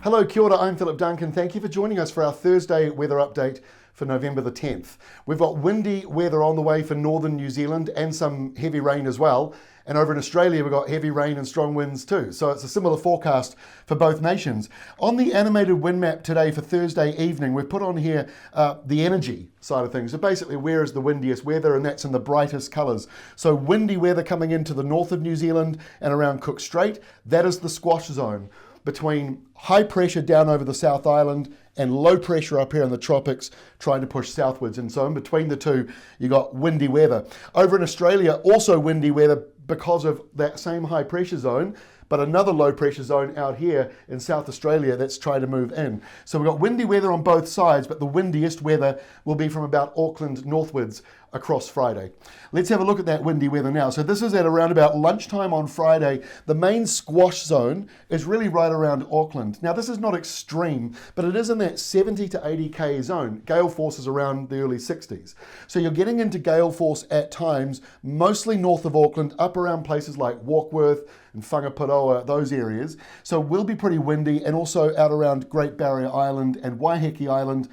Hello, kia ora, I'm Philip Duncan. Thank you for joining us for our Thursday weather update for November the 10th. We've got windy weather on the way for northern New Zealand and some heavy rain as well. And over in Australia, we've got heavy rain and strong winds too. So it's a similar forecast for both nations. On the animated wind map today for Thursday evening, we've put on here the energy side of things. So basically, where is the windiest weather? And that's in the brightest colours. So windy weather coming into the north of New Zealand and around Cook Strait. That is the squash zone between high pressure down over the South Island and low pressure up here in the tropics trying to push southwards. And so in between the two, you got windy weather. Over in Australia, also windy weather because of that same high pressure zone, but another low pressure zone out here in South Australia that's trying to move in. So we've got windy weather on both sides, but the windiest weather will be from about Auckland northwards across Friday. Let's have a look at that windy weather now. So this is at around about lunchtime on Friday. The main squash zone is really right around Auckland. Now this is not extreme, but it is in that 70 to 80 k zone. Gale force is around the early 60s. So you're getting into gale force at times, mostly north of Auckland, up around places like Warkworth and Whangaparoa, those areas. So it will be pretty windy, and also out around Great Barrier Island and Waiheke Island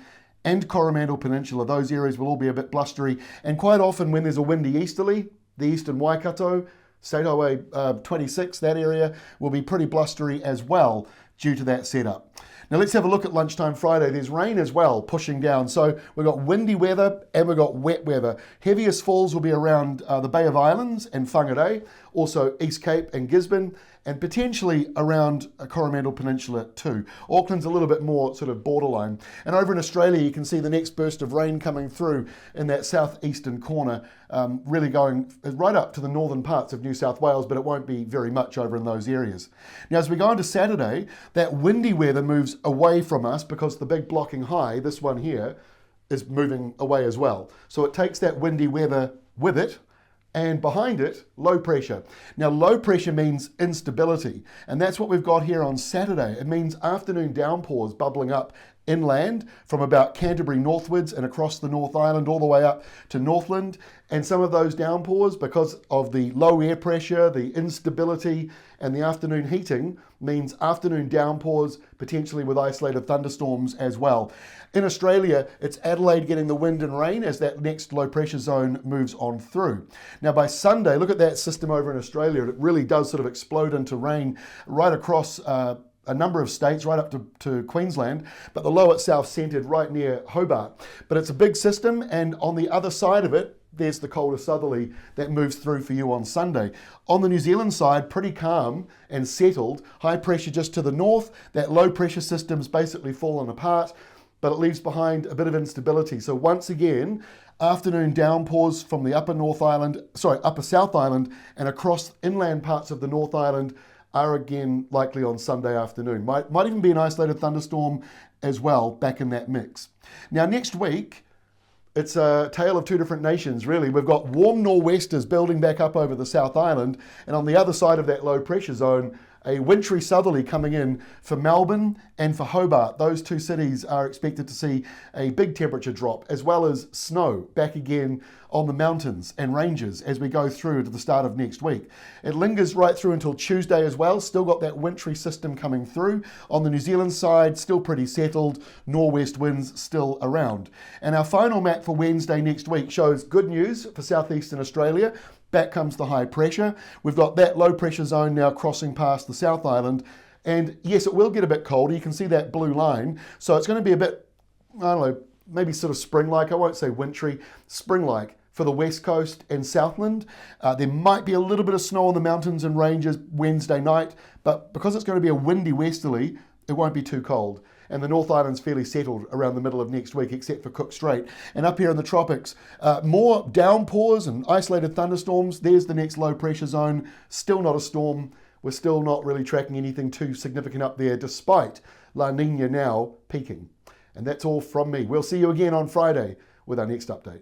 and Coromandel Peninsula. Those areas will all be a bit blustery, and quite often when there's a windy easterly, the eastern Waikato, State Highway 26, that area will be pretty blustery as well due to that setup. Now let's have a look at lunchtime Friday. There's rain as well pushing down. So we've got windy weather and we've got wet weather. Heaviest falls will be around the Bay of Islands and Whangarei, also East Cape and Gisborne, and potentially around Coromandel Peninsula too. Auckland's a little bit more sort of borderline. And over in Australia, you can see the next burst of rain coming through in that southeastern corner, really going right up to the northern parts of New South Wales, but it won't be very much over in those areas. Now, as we go into Saturday, that windy weather moves away from us because the big blocking high, this one here, is moving away as well. So it takes that windy weather with it, and behind it, low pressure. Now, low pressure means instability, and that's what we've got here on Saturday. It means afternoon downpours bubbling up inland from about Canterbury northwards and across the North Island all the way up to Northland. And some of those downpours, because of the low air pressure, the instability, and the afternoon heating, means afternoon downpours, potentially with isolated thunderstorms as well. In Australia, it's Adelaide getting the wind and rain as that next low pressure zone moves on through. Now by Sunday, look at that system over in Australia. It really does sort of explode into rain right across a number of states, right up to Queensland, but the low itself centred right near Hobart. But it's a big system, and on the other side of it, there's the colder southerly that moves through for you on Sunday. On the New Zealand side, pretty calm and settled. High pressure just to the north. That low pressure system's basically fallen apart, but it leaves behind a bit of instability. So once again, afternoon downpours from the upper South Island and across inland parts of the North Island are again likely on Sunday afternoon. Might even be an isolated thunderstorm as well back in that mix. Now next week, it's a tale of two different nations, really. We've got warm nor'westers building back up over the South Island, and on the other side of that low pressure zone, a wintry southerly coming in for Melbourne and for Hobart. Those two cities are expected to see a big temperature drop, as well as snow back again on the mountains and ranges as we go through to the start of next week. It lingers right through until Tuesday as well. Still got that wintry system coming through. On the New Zealand side, still pretty settled. Nor'west winds still around. And our final map for Wednesday next week shows good news for southeastern Australia. Back comes the high pressure. We've got that low pressure zone now crossing past the South Island. And yes, it will get a bit colder. You can see that blue line. So it's going to be a bit, I don't know, maybe sort of spring-like. I won't say wintry, spring-like for the West Coast and Southland. There might be a little bit of snow on the mountains and ranges Wednesday night, but because it's going to be a windy westerly, it won't be too cold. And the North Island's fairly settled around the middle of next week, except for Cook Strait. And up here in the tropics, more downpours and isolated thunderstorms. There's the next low pressure zone. Still not a storm. We're still not really tracking anything too significant up there, despite La Nina now peaking. And that's all from me. We'll see you again on Friday with our next update.